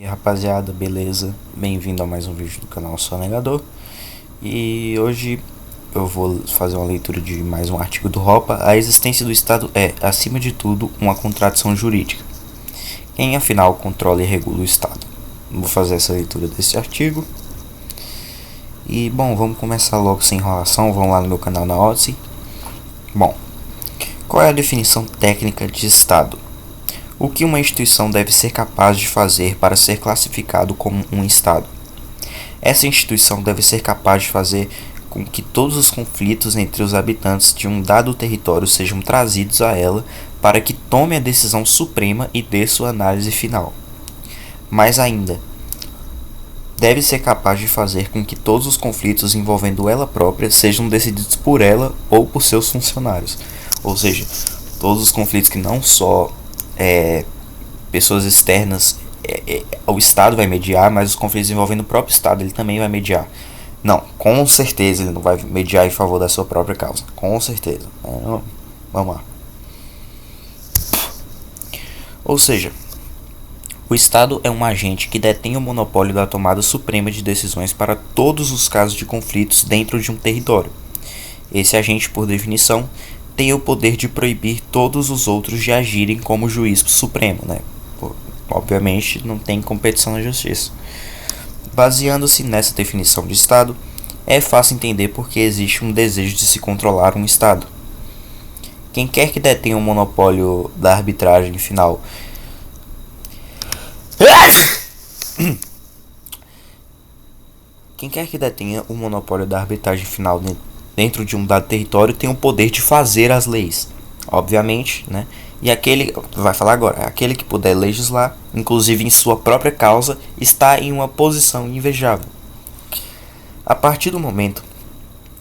E aí, rapaziada, beleza? Bem-vindo a mais um vídeo do canal Sonegador. E hoje eu vou fazer uma leitura de mais um artigo do Ropa. A existência do Estado é, acima de tudo, uma contradição jurídica. Quem afinal controla e regula o Estado? Vou fazer essa leitura desse artigo. E bom, vamos começar logo sem enrolação. Vamos lá no meu canal na Odyssey. Bom, qual é a definição técnica de Estado? O que uma instituição deve ser capaz de fazer para ser classificado como um Estado? Essa instituição deve ser capaz de fazer com que todos os conflitos entre os habitantes de um dado território sejam trazidos a ela para que tome a decisão suprema e dê sua análise final. Mais ainda, deve ser capaz de fazer com que todos os conflitos envolvendo ela própria sejam decididos por ela ou por seus funcionários. Ou seja, todos os conflitos que não só pessoas externas, o Estado vai mediar, mas os conflitos envolvendo o próprio Estado ele também vai mediar. Não, com certeza ele não vai mediar em favor da sua própria causa, com certeza. Vamos lá. Ou seja, o Estado é um agente que detém o monopólio da tomada suprema de decisões para todos os casos de conflitos dentro de um território. Esse agente, por definição, tem o poder de proibir todos os outros de agirem como juiz supremo, né? Obviamente não tem competição na justiça. Baseando-se nessa definição de Estado, é fácil entender porque existe um desejo de se controlar um Estado. Quem quer que detenha o monopólio da arbitragem final Quem quer que detenha o monopólio da arbitragem final dentro de um dado território tem o poder de fazer as leis, obviamente, né? E aquele, vai falar agora, aquele que puder legislar, inclusive em sua própria causa, está em uma posição invejável. A partir do momento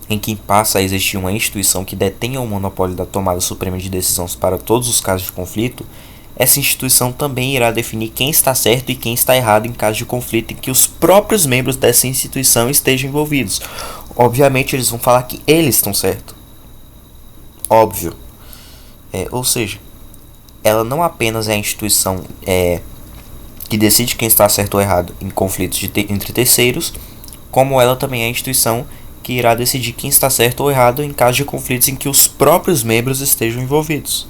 em que passa a existir uma instituição que detenha o monopólio da tomada suprema de decisões para todos os casos de conflito, essa instituição também irá definir quem está certo e quem está errado em caso de conflito em que os próprios membros dessa instituição estejam envolvidos. Obviamente eles vão falar que eles estão certos. Óbvio. Ou seja, ela não apenas é a instituição que decide quem está certo ou errado em conflitos entre terceiros, como ela também é a instituição que irá decidir quem está certo ou errado em caso de conflitos em que os próprios membros estejam envolvidos.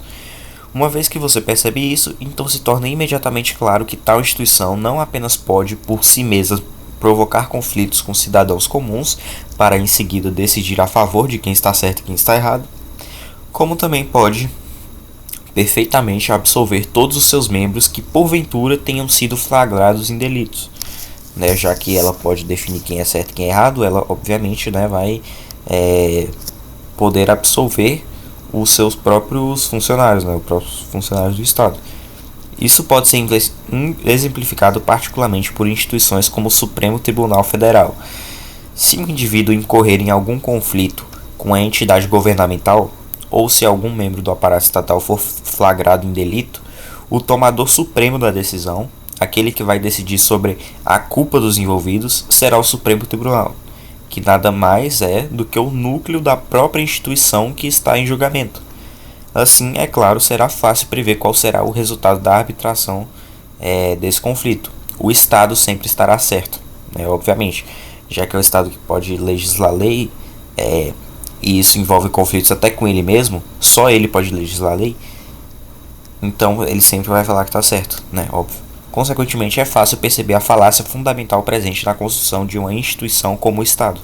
Uma vez que você percebe isso, então se torna imediatamente claro que tal instituição não apenas pode, por si mesma, provocar conflitos com cidadãos comuns para em seguida decidir a favor de quem está certo e quem está errado, como também pode perfeitamente absolver todos os seus membros que porventura tenham sido flagrados em delitos, né? Já que ela pode definir quem é certo e quem é errado, ela obviamente, né, vai poder absolver os seus próprios funcionários, né, os próprios funcionários do Estado. Isso pode ser exemplificado particularmente por instituições como o Supremo Tribunal Federal. Se um indivíduo incorrer em algum conflito com a entidade governamental, ou se algum membro do aparato estatal for flagrado em delito, o tomador supremo da decisão, aquele que vai decidir sobre a culpa dos envolvidos, será o Supremo Tribunal, que nada mais é do que o núcleo da própria instituição que está em julgamento. Assim, é claro, será fácil prever qual será o resultado da arbitração desse conflito. O Estado sempre estará certo, né, obviamente, já que é o Estado que pode legislar lei, e isso envolve conflitos até com ele mesmo, só ele pode legislar lei, então ele sempre vai falar que está certo, né, óbvio. Consequentemente, é fácil perceber a falácia fundamental presente na construção de uma instituição como o Estado.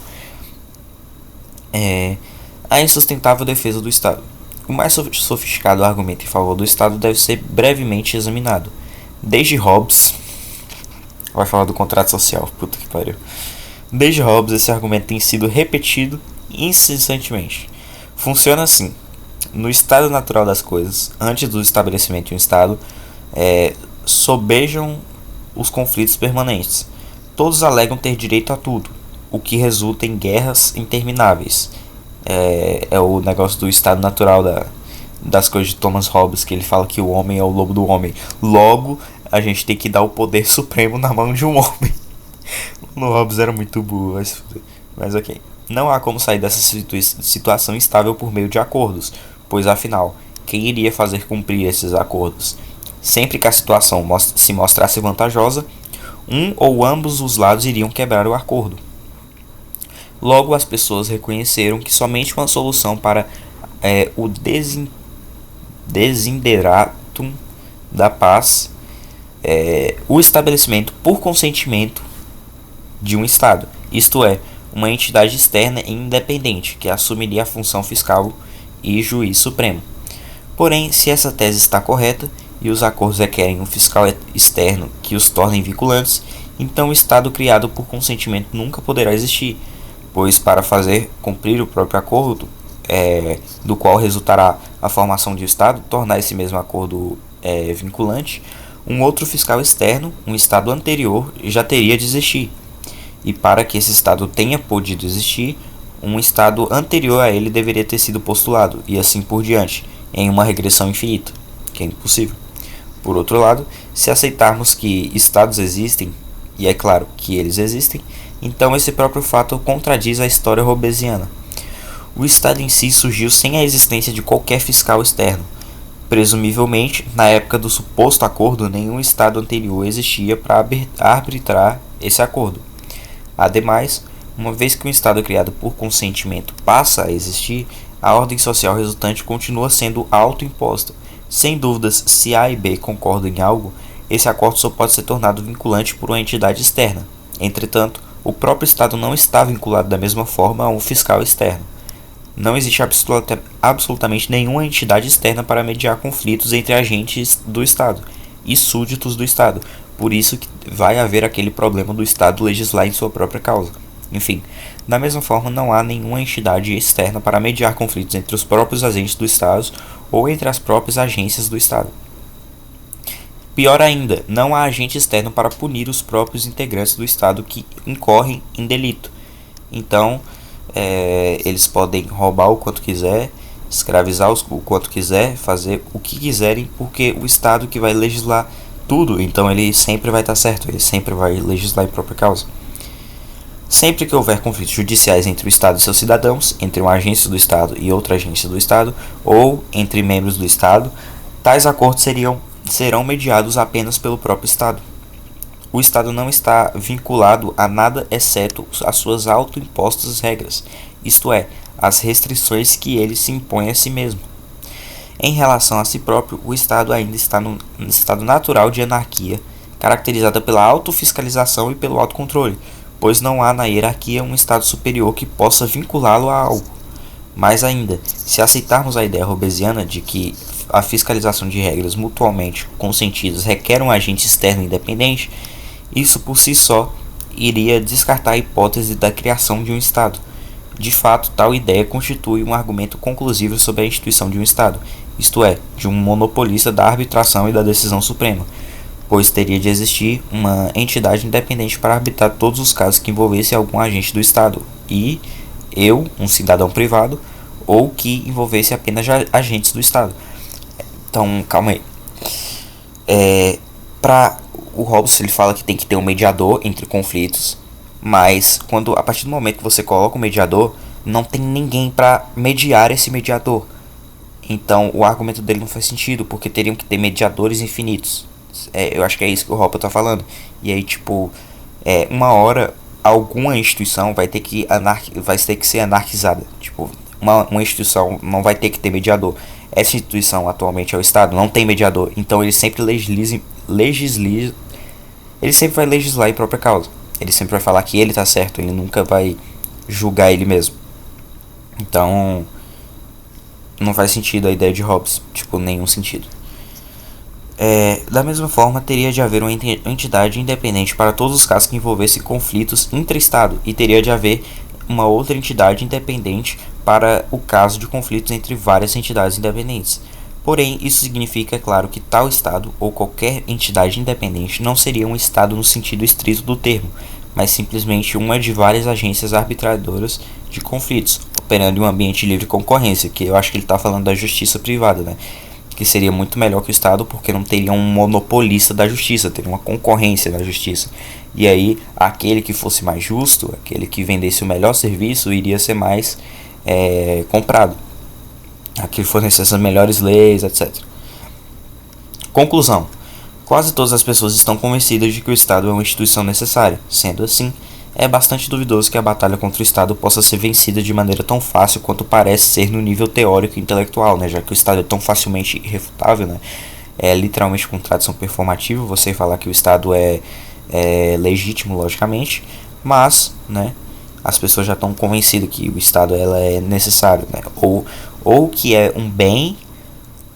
A insustentável defesa do Estado. O mais sofisticado argumento em favor do Estado deve ser brevemente examinado. Desde Hobbes... Vai falar do contrato social, puta que pariu. Desde Hobbes, esse argumento tem sido repetido incessantemente. Funciona assim. No estado natural das coisas, antes do estabelecimento de um Estado, sobejam os conflitos permanentes. Todos alegam ter direito a tudo, o que resulta em guerras intermináveis. É o negócio do estado natural das coisas de Thomas Hobbes, que ele fala que o homem é o lobo do homem. Logo, a gente tem que dar o poder supremo na mão de um homem. O Hobbes era muito burro, mas ok. Não há como sair dessa situação instável por meio de acordos, pois afinal, quem iria fazer cumprir esses acordos? Sempre que a situação se mostrasse vantajosa, um ou ambos os lados iriam quebrar o acordo. Logo, as pessoas reconheceram que somente uma solução para o desideratum da paz, o estabelecimento por consentimento de um Estado, isto é, uma entidade externa e independente que assumiria a função fiscal e juiz supremo. Porém, se essa tese está correta e os acordos requerem um fiscal externo que os tornem vinculantes, então o Estado criado por consentimento nunca poderá existir, pois para fazer cumprir o próprio acordo, do qual resultará a formação de um Estado, tornar esse mesmo acordo vinculante, um outro fiscal externo, um Estado anterior, já teria de existir. E para que esse Estado tenha podido existir, um Estado anterior a ele deveria ter sido postulado, e assim por diante, em uma regressão infinita, que é impossível. Por outro lado, se aceitarmos que Estados existem, e é claro que eles existem, então esse próprio fato contradiz a história hobbesiana. O Estado em si surgiu sem a existência de qualquer fiscal externo. Presumivelmente, na época do suposto acordo, nenhum Estado anterior existia para arbitrar esse acordo. Ademais, uma vez que um Estado criado por consentimento passa a existir, a ordem social resultante continua sendo autoimposta. Sem dúvidas, se A e B concordam em algo, esse acordo só pode ser tornado vinculante por uma entidade externa. Entretanto, o próprio Estado não está vinculado da mesma forma a um fiscal externo. Não existe absolutamente nenhuma entidade externa para mediar conflitos entre agentes do Estado e súditos do Estado. Por isso que vai haver aquele problema do Estado legislar em sua própria causa. Enfim, da mesma forma, não há nenhuma entidade externa para mediar conflitos entre os próprios agentes do Estado ou entre as próprias agências do Estado. Pior ainda, não há agente externo para punir os próprios integrantes do Estado que incorrem em delito. Então, eles podem roubar o quanto quiser, escravizar o quanto quiser, fazer o que quiserem, porque o Estado que vai legislar tudo, então ele sempre vai estar certo, ele sempre vai legislar em própria causa. Sempre que houver conflitos judiciais entre o Estado e seus cidadãos, entre uma agência do Estado e outra agência do Estado, ou entre membros do Estado, tais acordos serão mediados apenas pelo próprio Estado. O Estado não está vinculado a nada exceto as suas autoimpostas regras, isto é, as restrições que ele se impõe a si mesmo. Em relação a si próprio, o Estado ainda está no estado natural de anarquia, caracterizada pela autofiscalização e pelo autocontrole, pois não há na hierarquia um Estado superior que possa vinculá-lo a algo. Mais ainda, se aceitarmos a ideia hobbesiana de que a fiscalização de regras mutuamente consentidas requer um agente externo independente, isso por si só iria descartar a hipótese da criação de um Estado. De fato, tal ideia constitui um argumento conclusivo sobre a instituição de um Estado, isto é, de um monopolista da arbitração e da decisão suprema, pois teria de existir uma entidade independente para arbitrar todos os casos que envolvessem algum agente do Estado, e um cidadão privado, ou que envolvesse apenas agentes do Estado. Então, calma aí. O Hobbes, ele fala que tem que ter um mediador entre conflitos, mas a partir do momento que você coloca um mediador, não tem ninguém para mediar esse mediador. Então o argumento dele não faz sentido, porque teriam que ter mediadores infinitos. Eu acho que é isso que o Hobbes está falando. E aí, uma hora alguma instituição vai ter que ser anarquizada. Uma instituição não vai ter que ter mediador. Essa instituição atualmente é o Estado, não tem mediador. Então ele sempre ele sempre vai legislar em própria causa. Ele sempre vai falar que ele está certo, ele nunca vai julgar ele mesmo. Então não faz sentido a ideia de Hobbes, nenhum sentido. Da mesma forma, teria de haver uma entidade independente para todos os casos que envolvessem conflitos intra-estado, e teria de haver uma outra entidade independente para o caso de conflitos entre várias entidades independentes. Porém, isso significa, é claro, que tal Estado ou qualquer entidade independente não seria um Estado no sentido estrito do termo, mas simplesmente uma de várias agências arbitradoras de conflitos, operando em um ambiente de livre concorrência, que eu acho que ele está falando da justiça privada, né? Que seria muito melhor que o Estado, porque não teria um monopolista da justiça, teria uma concorrência da justiça. E aí, aquele que fosse mais justo, aquele que vendesse o melhor serviço, iria ser mais comprado. Aquele que fornecesse as melhores leis, etc. Conclusão. Quase todas as pessoas estão convencidas de que o Estado é uma instituição necessária. Sendo assim, é bastante duvidoso que a batalha contra o Estado possa ser vencida de maneira tão fácil quanto parece ser no nível teórico e intelectual, né? Já que o Estado é tão facilmente irrefutável, né? É literalmente contradição performativa você falar que o Estado é legítimo, logicamente, mas, né, as pessoas já estão convencidas que o Estado ela é necessário, né? Ou que é um bem,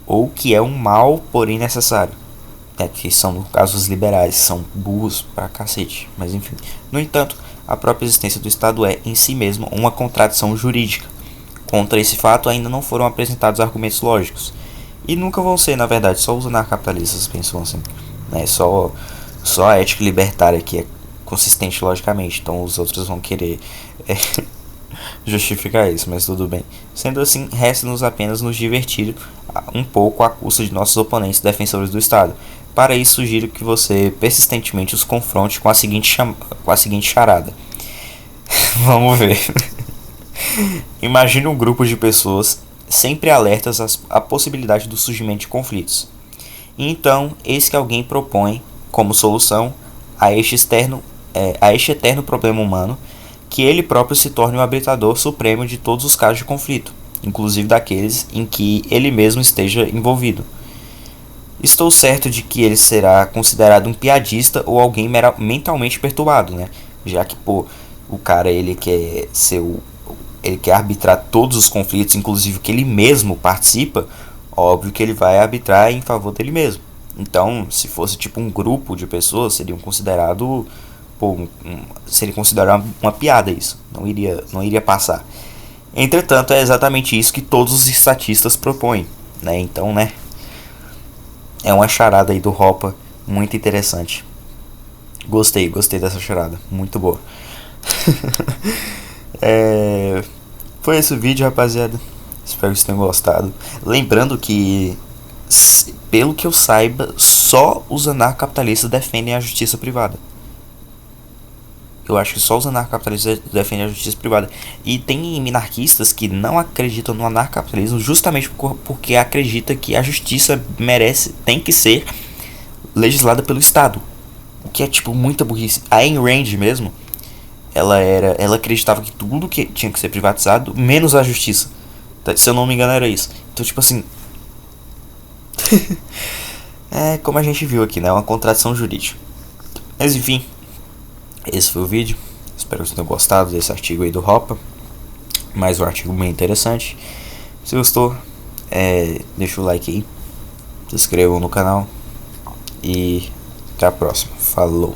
ou que é um mal, porém necessário. Que são, no caso, os liberais, são burros pra cacete, mas enfim. No entanto, a própria existência do Estado é, em si mesma, uma contradição jurídica. Contra esse fato, ainda não foram apresentados argumentos lógicos. E nunca vão ser, na verdade, só os anarcapitalistas pensam assim. Né? Só a ética libertária que é consistente logicamente, então os outros vão querer justificar isso, mas tudo bem. Sendo assim, resta-nos apenas nos divertir um pouco à custa de nossos oponentes defensores do Estado. Para isso, sugiro que você persistentemente os confronte com a seguinte charada. Vamos ver. Imagine um grupo de pessoas sempre alertas à possibilidade do surgimento de conflitos. E então, eis que alguém propõe, como solução, a este eterno problema humano, que ele próprio se torne o arbitrador supremo de todos os casos de conflito, inclusive daqueles em que ele mesmo esteja envolvido. Estou certo de que ele será considerado um piadista ou alguém mentalmente perturbado, né? Já que, pô, o cara ele quer arbitrar todos os conflitos, inclusive que ele mesmo participa, óbvio que ele vai arbitrar em favor dele mesmo. Então, se fosse tipo um grupo de pessoas, seria considerado uma piada isso. Não iria passar. Entretanto, é exatamente isso que todos os estatistas propõem, né? Então, né? É uma charada aí do Hoppe muito interessante. Gostei dessa charada, muito boa. Foi esse o vídeo, rapaziada. Espero que vocês tenham gostado. Lembrando que, pelo que eu saiba, só os anarcapitalistas defendem a justiça privada. Eu acho que só os anarcapitalistas defendem a justiça privada. E tem minarquistas que não acreditam no anarcapitalismo justamente porque acreditam que a justiça tem que ser legislada pelo Estado. O que é tipo muita burrice. A Ayn Rand mesmo, ela acreditava que tudo que tinha que ser privatizado, menos a justiça. Se eu não me engano era isso. Então tipo assim, como a gente viu aqui, né? Uma contradição jurídica. Mas enfim, esse foi o vídeo. Espero que vocês tenham gostado desse artigo aí do Hoppe. Mais um artigo bem interessante. Se gostou, deixa o like aí, se inscrevam no canal e até a próxima. Falou!